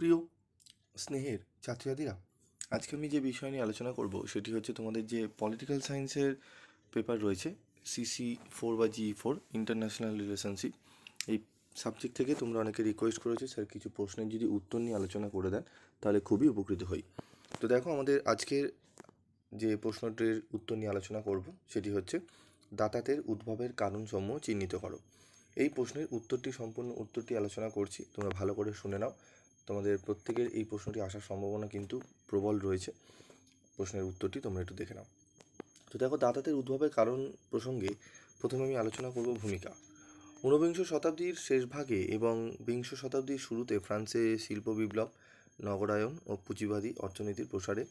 প্রিয় স্নেহের ছাত্রছাত্রীরা, আজকে আমি যে বিষয় নিয়ে আলোচনা করব সেটি হচ্ছে তোমাদের যে পলিটিক্যাল সায়েন্সের পেপার রয়েছে CC4 বা GE4 ইন্টারন্যাশনাল রিলেশনশিপ। এই সাবজেক্ট থেকে তোমরা অনেকে রিকোয়েস্ট করেছো স্যার কিছু প্রশ্নের যদি উত্তর নিয়ে আলোচনা করে দেন তাহলে খুবই উপকৃত হই। তো দেখো, আমাদের আজকের যে প্রশ্নটির উত্তর নিয়ে আলোচনা করব সেটি হচ্ছে দাতাতের উদ্ভবের কারণসমূহ চিহ্নিত করো। এই প্রশ্নের সম্পূর্ণ উত্তরটি আলোচনা করছি, তোমরা ভালো করে শুনে নাও। তোমাদের প্রত্যেকের এই প্রশ্নটি আসার সম্ভাবনা কিন্তু প্রবল রয়েছে। প্রশ্নের উত্তরটি তোমরা একটু দেখে নাও। তো দেখো, দাতাতের উদ্ভবের কারণ প্রসঙ্গে প্রথমে আমি আলোচনা করব ভূমিকা। ঊনবিংশ শতাব্দীর শেষ ভাগে এবং বিংশ শতাব্দীর শুরুতে ফ্রান্সে শিল্প বিপ্লব, নগরায়ন ও পুঁজিবাদী অর্থনীতির প্রসারে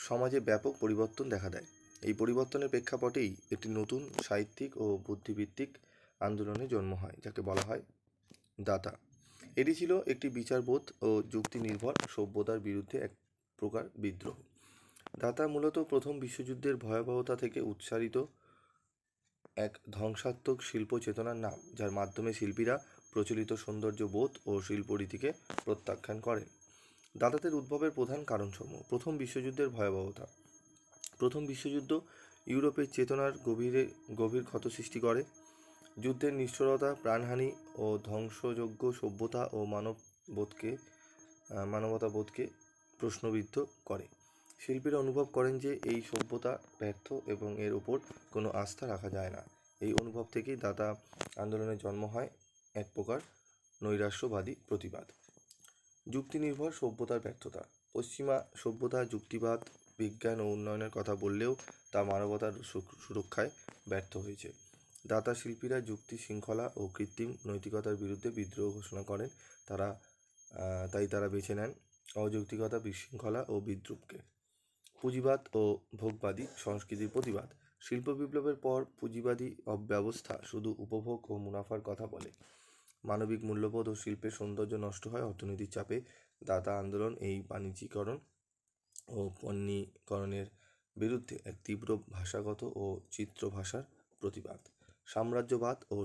সমাজে ব্যাপক পরিবর্তন দেখা দেয়। এই পরিবর্তনের প্রেক্ষাপটেই একটি নতুন সাহিত্যিক ও বুদ্ধিভিত্তিক আন্দোলনের জন্ম হয়, যাকে বলা হয় দাতা। এটি ছিল একটি বিচারবোধ ও যুক্তি নির্ভর সভ্যতার বিরুদ্ধে এক প্রকার বিদ্রোহ। দাতা মূলত প্রথম বিশ্বযুদ্ধের ভয়াবহতা থেকে উৎসারিত এক ধ্বংসাত্মক শিল্প চেতনার নাম, যার মাধ্যমে শিল্পীরা প্রচলিত সৌন্দর্য বোধ ও শিল্পরীতিকে প্রত্যাখ্যান করেন। দাতাদের উদ্ভবের প্রধান কারণসমূহ। প্রথম বিশ্বযুদ্ধের ভয়াবহতা। প্রথম বিশ্বযুদ্ধ ইউরোপের চেতনার গভীর ক্ষত সৃষ্টি করে। যুদ্ধের নিষ্ঠুরতা, প্রাণহানি ও ধ্বংসযোগ্য সভ্যতা ও মানবতাবোধকে প্রশ্নবিদ্ধ করে। শিল্পীরা অনুভব করেন যে এই সভ্যতা ব্যর্থ এবং এর ওপর কোনো আস্থা রাখা যায় না। এই অনুভব থেকেই দাতা আন্দোলনের জন্ম হয়, এক প্রকার নৈরাশ্যবাদী প্রতিবাদ। যুক্তিনির্ভর সভ্যতার ব্যর্থতা। পশ্চিমা সভ্যতা যুক্তিবাদ, বিজ্ঞান ও উন্নয়নের কথা বললেও তা মানবতার সুরক্ষায় ব্যর্থ হয়েছে। দাতা শিল্পীরা যুক্তি, শৃঙ্খলা ও কৃত্রিম নৈতিকতার বিরুদ্ধে বিদ্রোহ ঘোষণা করেন। তাই তারা বেছে নেন অযৌক্তিকতা, বিশৃঙ্খলা ও বিদ্রুপকে। পুঁজিবাদ ও ভোগবাদী সংস্কৃতির প্রতিবাদ। শিল্প বিপ্লবের পর পুঁজিবাদী ব্যবস্থা শুধু উপভোগ ও মুনাফার কথা বলে। মানবিক মূল্যবোধ ও শিল্পের সৌন্দর্য নষ্ট হয় অর্থনীতির চাপে। দাতা আন্দোলন এই বাণিজ্যিকরণ ও পণ্যীকরণের বিরুদ্ধে এক তীব্র ভাষাগত ও চিত্র ভাষার প্রতিবাদ। সাম্রাজ্যবাদ ও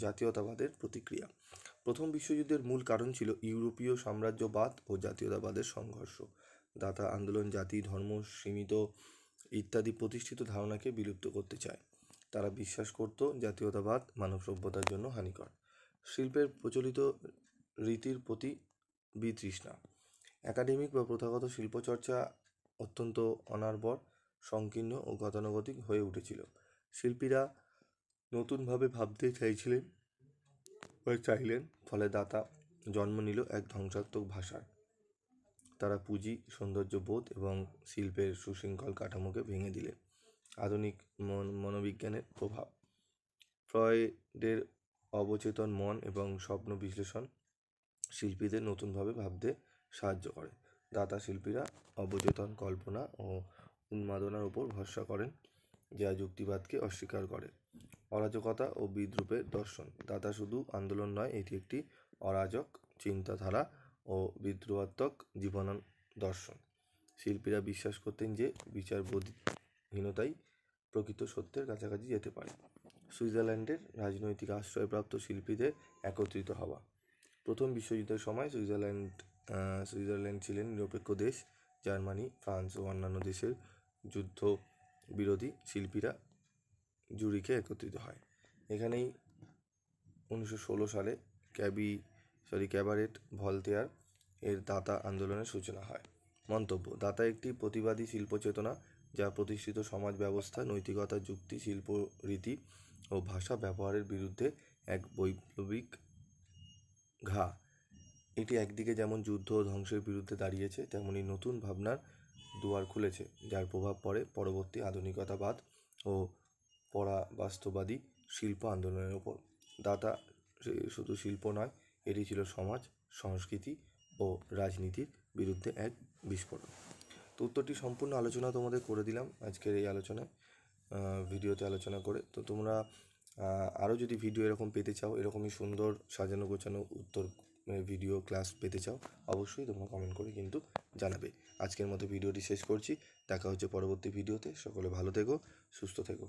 জাতীয়তাবাদের প্রতিক্রিয়া। প্রথম বিশ্বযুদ্ধের মূল কারণ ছিল ইউরোপীয় সাম্রাজ্যবাদ ও জাতীয়তাবাদের সংঘর্ষ। দাতা আন্দোলন জাতি, ধর্ম, সীমিত ইত্যাদি প্রতিষ্ঠিত ধারণাকে বিলুপ্ত করতে চায়। তারা বিশ্বাস করত জাতীয়তাবাদ মানব সভ্যতার জন্য হানিকর। শিল্পের প্রচলিত রীতির প্রতি বিতৃষ্ণা। একাডেমিক বা প্রথাগত শিল্পচর্চা অত্যন্ত অনার্বর, সংকীর্ণ ও গতানুগতিক হয়ে উঠেছিল। শিল্পীরা নতুনভাবে ভাবতে চাইলেন, ফলে দাতা জন্ম নিল এক ধ্বংসাত্মক ভাষার। তারা পুঁজি, সৌন্দর্যবোধ এবং শিল্পের সুশৃঙ্খল কাঠামোকে ভেঙে দিলেন। আধুনিক মনোবিজ্ঞানের প্রভাব। ফ্রয়েডের অবচেতন মন এবং স্বপ্ন বিশ্লেষণ শিল্পীদের নতুনভাবে ভাবতে সাহায্য করে। দাতা শিল্পীরা অবচেতন কল্পনা ও উন্মাদনার উপর ভরসা করেন, যা যুক্তিবাদকে অস্বীকার করে। অরাজকতা ও বিদ্রুপের দর্শন। দাতা শুধু আন্দোলন নয়, এটি একটি অরাজক চিন্তাধারা ও বিদ্রোহাত্মক জীবন দর্শন। শিল্পীরা বিশ্বাস করতেন যে বিচারবোধহীনতাই প্রকৃত সত্যের কাছাকাছি যেতে পারে। সুইজারল্যান্ডের রাজনৈতিক আশ্রয়প্রাপ্ত শিল্পীদের একত্রিত হওয়া। প্রথম বিশ্বযুদ্ধের সময় সুইজারল্যান্ড ছিলেন নিরপেক্ষ দেশ। জার্মানি, ফ্রান্স ও অন্যান্য দেশের যুদ্ধ বিরোধী শিল্পীরা জুরিখে একত্রিত হয়। এখানেই 1916 সালে ক্যাবারেট ভলতেয়ার এর দাতা আন্দোলনের সূচনা হয়। মন্তব্য: দাতা একটি প্রতিবাদী শিল্প চেতনা, যা প্রতিষ্ঠিত সমাজ ব্যবস্থা, নৈতিকতা, যুক্তি, শিল্প রীতি ও ভাষা ব্যবহারের বিরুদ্ধে এক বৈপ্লবিক ঘা। এটি একদিকে যেমন যুদ্ধ ও ধ্বংসের বিরুদ্ধে দাঁড়িয়েছে, তেমনি নতুন ভাবনার দুয়ার খুলেছে, যার প্রভাব পড়ে পরবর্তী আধুনিকতাবাদ ও পরাবাস্তববাদী শিল্প আন্দোলনের ওপর। দাতা শুধু শিল্প নয়, এটি ছিল সমাজ, সংস্কৃতি ও রাজনীতির বিরুদ্ধে এক বিস্ফোরণ। তো উত্তরটি সম্পূর্ণ আলোচনা তোমাদের করে দিলাম আজকের এই ভিডিওতে আলোচনা করে। তো তোমরা আরও যদি ভিডিও এরকম পেতে চাও, এরকমই সুন্দর সাজানো গোছানো উত্তর ভিডিও ক্লাস পেতে চাও, অবশ্যই তোমরা কমেন্ট করে কিন্তু জানাবে। আজকের মতো ভিডিওটি শেষ করছি। দেখা হচ্ছে পরবর্তী ভিডিওতে। সকলে ভালো থেকো, সুস্থ থেকো।